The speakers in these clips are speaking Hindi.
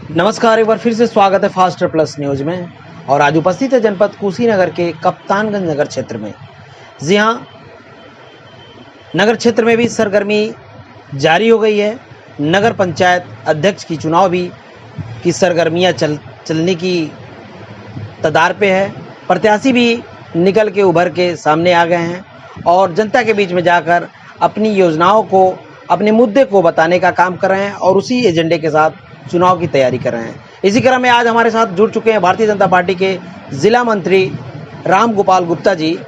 नमस्कार, एक बार फिर से स्वागत है फास्टर प्लस न्यूज में। और आज उपस्थित है जनपद कुशीनगर के कप्तानगंज नगर क्षेत्र में। जी हाँ, नगर क्षेत्र में भी सरगर्मी जारी हो गई है। नगर पंचायत अध्यक्ष की चुनाव भी की सरगर्मियां चलने की कगार पे है। प्रत्याशी भी निकल के उभर के सामने आ गए हैं और जनता के बीच में जाकर अपनी योजनाओं को, अपने मुद्दे को बताने का काम कर रहे हैं और उसी एजेंडे के साथ चुनाव की तैयारी कर रहे हैं। इसी क्रम में आज हमारे साथ जुड़ चुके हैं भारतीय जनता पार्टी के जिला मंत्री राम गोपाल गुप्ता जी,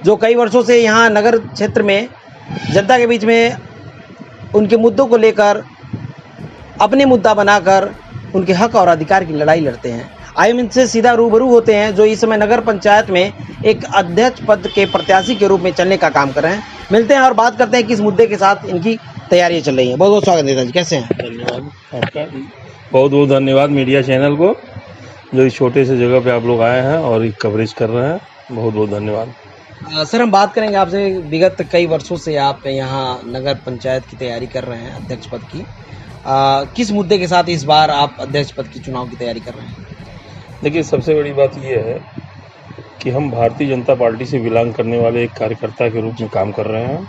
जो कई वर्षों से यहाँ नगर क्षेत्र में जनता के बीच में उनके मुद्दों को लेकर अपने मुद्दा बनाकर उनके हक और अधिकार की लड़ाई लड़ते हैं। आइए हम इनसे सीधा रूबरू होते हैं, जो इस समय नगर पंचायत में एक अध्यक्ष पद के प्रत्याशी के रूप में चलने का काम कर रहे हैं। मिलते हैं और बात करते हैं किस मुद्दे के साथ इनकी तैयारियां चल रही हैं। बहुत बहुत स्वागत नेता जी, कैसे हैं? धन्यवाद आपका, बहुत बहुत धन्यवाद मीडिया चैनल को, जो इस छोटे से जगह पे आप लोग आए हैं और एक कवरेज कर रहे हैं। बहुत बहुत धन्यवाद। सर, हम बात करेंगे आपसे, विगत कई वर्षों से आप यहाँ नगर पंचायत की तैयारी कर रहे हैं अध्यक्ष पद की। किस मुद्दे के साथ इस बार आप अध्यक्ष पद की चुनाव की तैयारी कर रहे हैं? देखिए, सबसे बड़ी बात यह है कि हम भारतीय जनता पार्टी से बिलोंग करने वाले एक कार्यकर्ता के रूप में काम कर रहे हैं।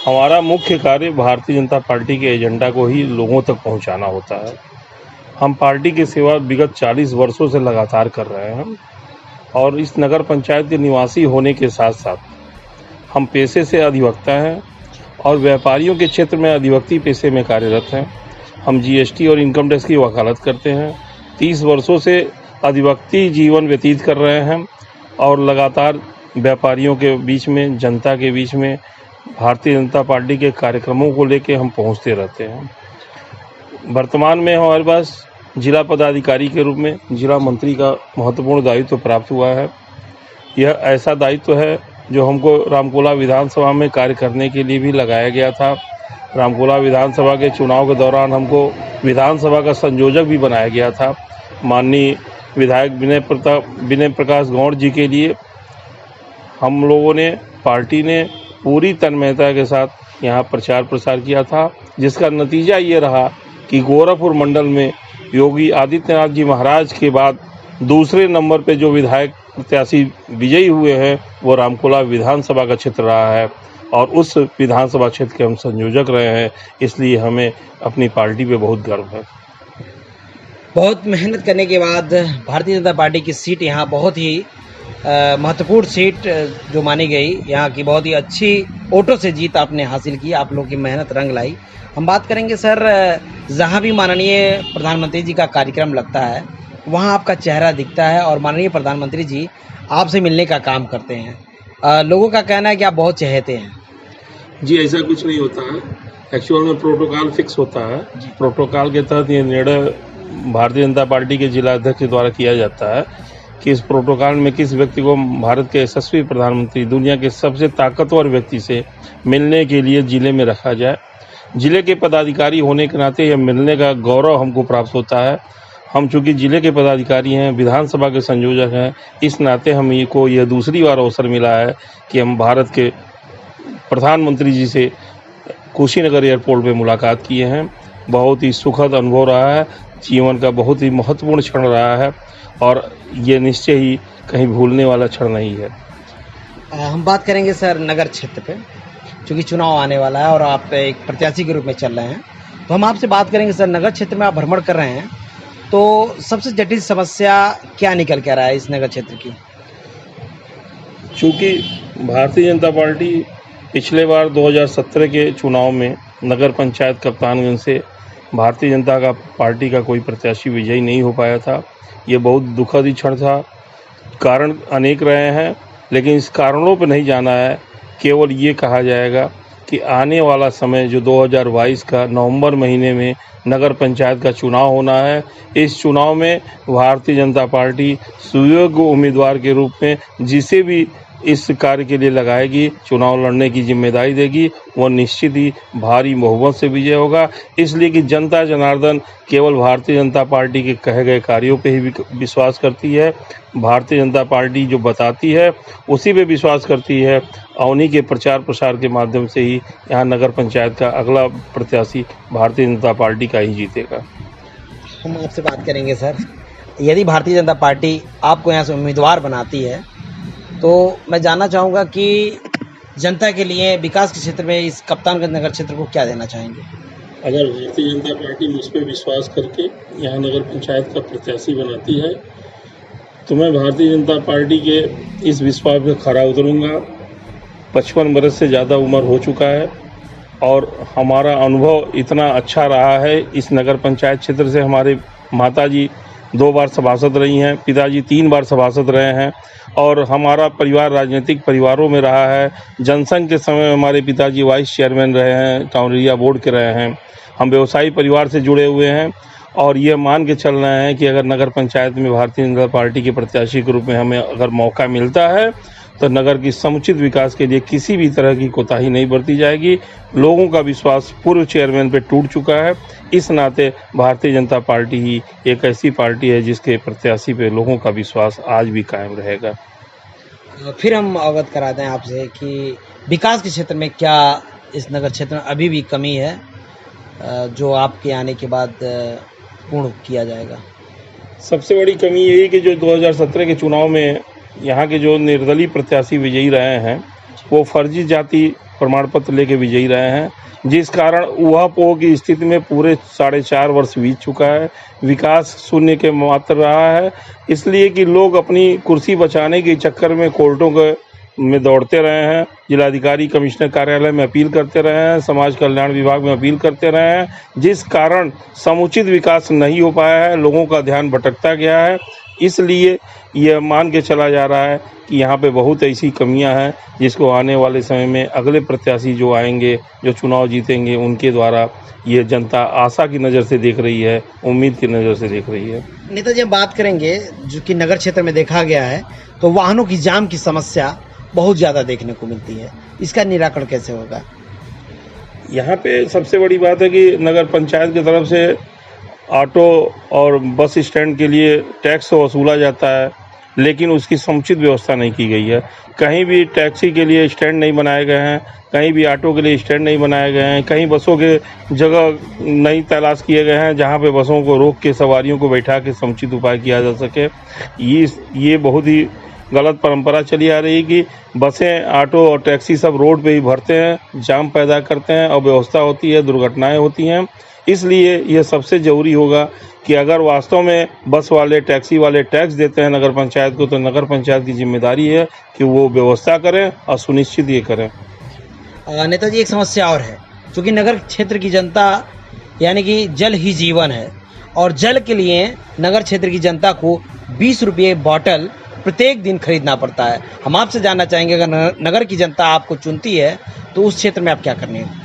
हमारा मुख्य कार्य भारतीय जनता पार्टी के एजेंडा को ही लोगों तक पहुंचाना होता है। हम पार्टी की सेवा विगत 40 वर्षों से लगातार कर रहे हैं और इस नगर पंचायत के निवासी होने के साथ साथ हम पेशे से अधिवक्ता हैं और व्यापारियों के क्षेत्र में अधिवक्ती पेशे में कार्यरत हैं। हम जीएसटी और इनकम टैक्स की वकालत करते हैं। 30 वर्षों से अधिवक्ती जीवन व्यतीत कर रहे हैं और लगातार व्यापारियों के बीच में, जनता के बीच में भारतीय जनता पार्टी के कार्यक्रमों को लेकर हम पहुंचते रहते हैं। वर्तमान में हमारे पास जिला पदाधिकारी के रूप में जिला मंत्री का महत्वपूर्ण दायित्व प्राप्त हुआ है। यह ऐसा दायित्व है जो हमको रामकोला विधानसभा में कार्य करने के लिए भी लगाया गया था। रामकोला विधानसभा के चुनाव के दौरान हमको विधानसभा का संयोजक भी बनाया गया था। माननीय विधायक विनय प्रकाश गौड़ जी के लिए हम लोगों ने, पार्टी ने पूरी तन्मयता के साथ यहाँ प्रचार प्रसार किया था, जिसका नतीजा ये रहा कि गोरखपुर मंडल में योगी आदित्यनाथ जी महाराज के बाद दूसरे नंबर पे जो विधायक प्रत्याशी विजयी हुए हैं वो रामकोला विधानसभा का क्षेत्र रहा है और उस विधानसभा क्षेत्र के हम संयोजक रहे हैं। इसलिए हमें अपनी पार्टी पे बहुत गर्व है। बहुत मेहनत करने के बाद भारतीय जनता पार्टी की सीट यहाँ बहुत ही महत्वपूर्ण सीट जो मानी गई, यहाँ की बहुत ही अच्छी वोटों से जीत आपने हासिल की। आप लोगों की मेहनत रंग लाई। हम बात करेंगे सर, जहाँ भी माननीय प्रधानमंत्री जी का कार्यक्रम लगता है वहाँ आपका चेहरा दिखता है और माननीय प्रधानमंत्री जी आपसे मिलने का काम करते हैं। लोगों का कहना है कि आप बहुत चहेते हैं। जी, ऐसा कुछ नहीं होता है। एक्चुअल में प्रोटोकॉल फिक्स होता है। प्रोटोकॉल के तहत ये निर्णय भारतीय जनता पार्टी के जिला अध्यक्ष द्वारा किया जाता है कि इस प्रोटोकॉल में किस व्यक्ति को भारत के यशस्वी प्रधानमंत्री, दुनिया के सबसे ताकतवर व्यक्ति से मिलने के लिए जिले में रखा जाए। जिले के पदाधिकारी होने के नाते यह मिलने का गौरव हमको प्राप्त होता है। हम चूँकि जिले के पदाधिकारी हैं, विधानसभा के संयोजक हैं, इस नाते हम को यह दूसरी बार अवसर मिला है कि हम भारत के प्रधानमंत्री जी से कुशीनगर एयरपोर्ट पे मुलाकात किए हैं। बहुत ही सुखद अनुभव रहा है, जीवन का बहुत ही महत्वपूर्ण क्षण रहा है और ये निश्चय ही कहीं भूलने वाला क्षण नहीं है। हम बात करेंगे सर नगर क्षेत्र पे, क्योंकि चुनाव आने वाला है और आप एक प्रत्याशी के रूप में चल रहे हैं, तो हम आपसे बात करेंगे सर, नगर क्षेत्र में आप भ्रमण कर रहे हैं तो सबसे जटिल समस्या क्या निकल के आ रहा है इस नगर क्षेत्र की? चूँकि भारतीय जनता पार्टी पिछले बार 2017 के चुनाव में नगर पंचायत कप्तानगंज से भारतीय जनता का पार्टी का कोई प्रत्याशी विजयी नहीं हो पाया था। ये बहुत दुखद ही क्षण था। कारण अनेक रहे हैं, लेकिन इस कारणों पर नहीं जाना है। केवल ये कहा जाएगा कि आने वाला समय जो 2022 का नवंबर महीने में नगर पंचायत का चुनाव होना है, इस चुनाव में भारतीय जनता पार्टी सुयोग्य उम्मीदवार के रूप में जिसे भी इस कार्य के लिए लगाएगी, चुनाव लड़ने की जिम्मेदारी देगी, वह निश्चित ही भारी बहुमत से विजय होगा। इसलिए कि जनता जनार्दन केवल भारतीय जनता पार्टी के कहे गए कार्यों पे ही विश्वास करती है। भारतीय जनता पार्टी जो बताती है उसी पे विश्वास करती है और उन्हीं के प्रचार प्रसार के माध्यम से ही यहाँ नगर पंचायत का अगला प्रत्याशी भारतीय जनता पार्टी का ही जीतेगा। हम आपसे बात करेंगे सर। यदि भारतीय जनता पार्टी आपको यहाँ से उम्मीदवार बनाती है तो मैं जानना चाहूँगा कि जनता के लिए विकास के क्षेत्र में इस कप्तानगंज नगर क्षेत्र को क्या देना चाहेंगे? अगर भारतीय जनता पार्टी मुझ पर विश्वास करके यहाँ नगर पंचायत का प्रत्याशी बनाती है तो मैं भारतीय जनता पार्टी के इस विश्वास पे खरा उतरूंगा। 55 बरस से ज़्यादा उम्र हो चुका है और हमारा अनुभव इतना अच्छा रहा है। इस नगर पंचायत क्षेत्र से हमारे माताजी 2 बार सभासद रही हैं, पिताजी 3 बार सभासद रहे हैं और हमारा परिवार राजनीतिक परिवारों में रहा है। जनसंघ के समय हमारे पिताजी वाइस चेयरमैन रहे हैं, टाउन एरिया बोर्ड के रहे हैं। हम व्यवसायी परिवार से जुड़े हुए हैं और ये मान के चल रहे हैं कि अगर नगर पंचायत में भारतीय जनता पार्टी के प्रत्याशी के रूप में हमें अगर मौका मिलता है तो नगर की समुचित विकास के लिए किसी भी तरह की कोताही नहीं बरती जाएगी। लोगों का विश्वास पूर्व चेयरमैन पे टूट चुका है। इस नाते भारतीय जनता पार्टी ही एक ऐसी पार्टी है जिसके प्रत्याशी पे लोगों का विश्वास आज भी कायम रहेगा। फिर हम अवगत करा दें आपसे कि विकास के क्षेत्र में क्या इस नगर क्षेत्र में अभी भी कमी है जो आपके आने के बाद पूर्ण किया जाएगा? सबसे बड़ी कमी यही कि जो 2017 के चुनाव में यहाँ के जो निर्दलीय प्रत्याशी विजयी रहे हैं वो फर्जी जाति प्रमाण पत्र लेके विजयी रहे हैं, जिस कारण ऊहापोह की स्थिति में पूरे 4.5 वर्ष बीत चुका है। विकास शून्य के मात्र रहा है, इसलिए कि लोग अपनी कुर्सी बचाने के चक्कर में कोर्टों में दौड़ते रहे हैं, जिलाधिकारी कमिश्नर कार्यालय में अपील करते रहे हैं, समाज कल्याण विभाग में अपील करते रहे हैं, जिस कारण समुचित विकास नहीं हो पाया है, लोगों का ध्यान भटकता गया है। इसलिए यह मान के चला जा रहा है कि यहाँ पे बहुत ऐसी कमियां हैं जिसको आने वाले समय में अगले प्रत्याशी जो आएंगे, जो चुनाव जीतेंगे, उनके द्वारा ये जनता आशा की नज़र से देख रही है, उम्मीद की नज़र से देख रही है। नेताजी, हम बात करेंगे जो कि नगर क्षेत्र में देखा गया है तो वाहनों की जाम की समस्या बहुत ज़्यादा देखने को मिलती है, इसका निराकरण कैसे होगा? यहाँ पे सबसे बड़ी बात है कि नगर पंचायत की तरफ से ऑटो और बस स्टैंड के लिए टैक्स वसूला जाता है, लेकिन उसकी समुचित व्यवस्था नहीं की गई है। कहीं भी टैक्सी के लिए स्टैंड नहीं बनाए गए हैं, कहीं भी ऑटो के लिए स्टैंड नहीं बनाए गए हैं, कहीं बसों के जगह नहीं तलाश किए गए हैं जहां पे बसों को रोक के सवारियों को बैठा के समुचित उपाय किया जा सके। ये बहुत ही गलत परंपरा चली आ रही है कि बसें, ऑटो और टैक्सी सब रोड पे ही भरते हैं, जाम पैदा करते हैं, अव्यवस्था होती है, दुर्घटनाएं होती हैं। इसलिए यह सबसे ज़रूरी होगा कि अगर वास्तव में बस वाले, टैक्सी वाले टैक्स देते हैं नगर पंचायत को, तो नगर पंचायत की जिम्मेदारी है कि वो व्यवस्था करें और सुनिश्चित ये करें। नेताजी, एक समस्या और है, क्योंकि नगर क्षेत्र की जनता यानी कि जल ही जीवन है और जल के लिए नगर क्षेत्र की जनता को 20 रुपये बॉटल प्रत्येक दिन खरीदना पड़ता है। हम आपसे जानना चाहेंगे, अगर नगर की जनता आपको चुनती है तो उस क्षेत्र में आप क्या करने हैं?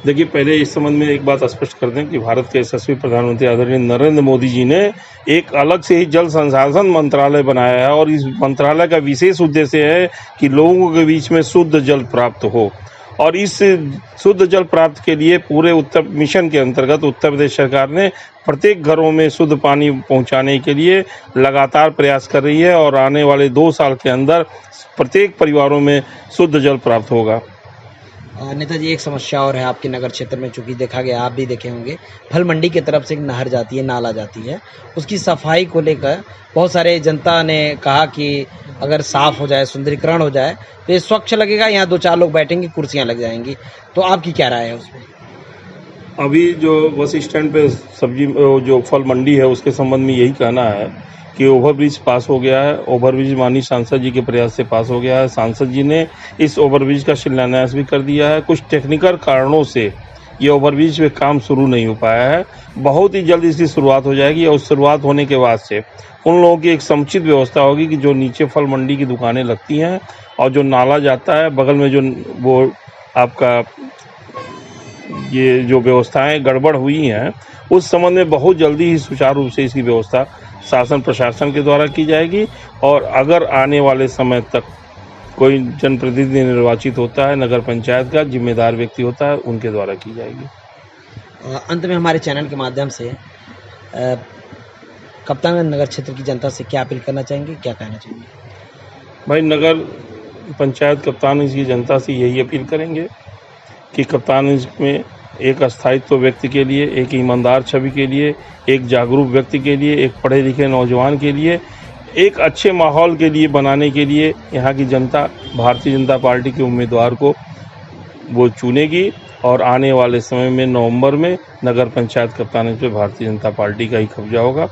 देखिए, पहले इस संबंध में एक बात स्पष्ट कर दें कि भारत के यशस्वी प्रधानमंत्री आदरणीय नरेंद्र मोदी जी ने एक अलग से ही जल संसाधन मंत्रालय बनाया है और इस मंत्रालय का विशेष उद्देश्य है कि लोगों के बीच में शुद्ध जल प्राप्त हो। और इस शुद्ध जल प्राप्त के लिए पूरे उत्तर मिशन के अंतर्गत उत्तर प्रदेश सरकार ने प्रत्येक घरों में शुद्ध पानी पहुंचाने के लिए लगातार प्रयास कर रही है और आने वाले 2 साल के अंदर प्रत्येक परिवारों में शुद्ध जल प्राप्त होगा। नेताजी, एक समस्या और है आपके नगर क्षेत्र में, चूँकि देखा गया, आप भी देखे होंगे, फल मंडी की तरफ से एक नहर जाती है, नाला जाती है, उसकी सफाई को लेकर बहुत सारे जनता ने कहा कि अगर साफ़ हो जाए, सुंदरीकरण हो जाए तो ये स्वच्छ लगेगा, यहाँ 2-4 लोग बैठेंगे, कुर्सियाँ लग जाएंगी। तो आपकी क्या राय है उसमें? अभी जो बस स्टैंड पे सब्जी जो फल मंडी है उसके संबंध में यही कहना है कि ओवरब्रिज पास हो गया है। ओवरब्रिज माननीय सांसद जी के प्रयास से पास हो गया है। सांसद जी ने इस ओवरब्रिज का शिलान्यास भी कर दिया है। कुछ टेक्निकल कारणों से ये ओवरब्रिज पे काम शुरू नहीं हो पाया है। बहुत ही जल्द इसकी शुरुआत हो जाएगी और शुरुआत होने के बाद से उन लोगों की एक समुचित व्यवस्था होगी कि जो नीचे फल मंडी की दुकानें लगती हैं और जो नाला जाता है बगल में, जो वो आपका ये जो व्यवस्थाएं गड़बड़ हुई हैं, उस संबंध में बहुत जल्दी ही सुचारू रूप से इसकी व्यवस्था शासन प्रशासन के द्वारा की जाएगी। और अगर आने वाले समय तक कोई जनप्रतिनिधि निर्वाचित होता है, नगर पंचायत का जिम्मेदार व्यक्ति होता है, उनके द्वारा की जाएगी। अंत में हमारे चैनल के माध्यम से कप्तानगंज नगर क्षेत्र की जनता से क्या अपील करना चाहेंगे, क्या कहना चाहेंगे? भाई, नगर पंचायत कप्तानगंज की जनता से यही अपील करेंगे कि कप्तानगंज में एक स्थायित्व व्यक्ति के लिए, एक ईमानदार छवि के लिए, एक जागरूक व्यक्ति के लिए, एक पढ़े लिखे नौजवान के लिए, एक अच्छे माहौल के लिए बनाने के लिए यहाँ की जनता भारतीय जनता पार्टी के उम्मीदवार को वो चुनेगी और आने वाले समय में नवंबर में नगर पंचायत कप्तानगंज पे भारतीय जनता पार्टी का ही कब्जा होगा।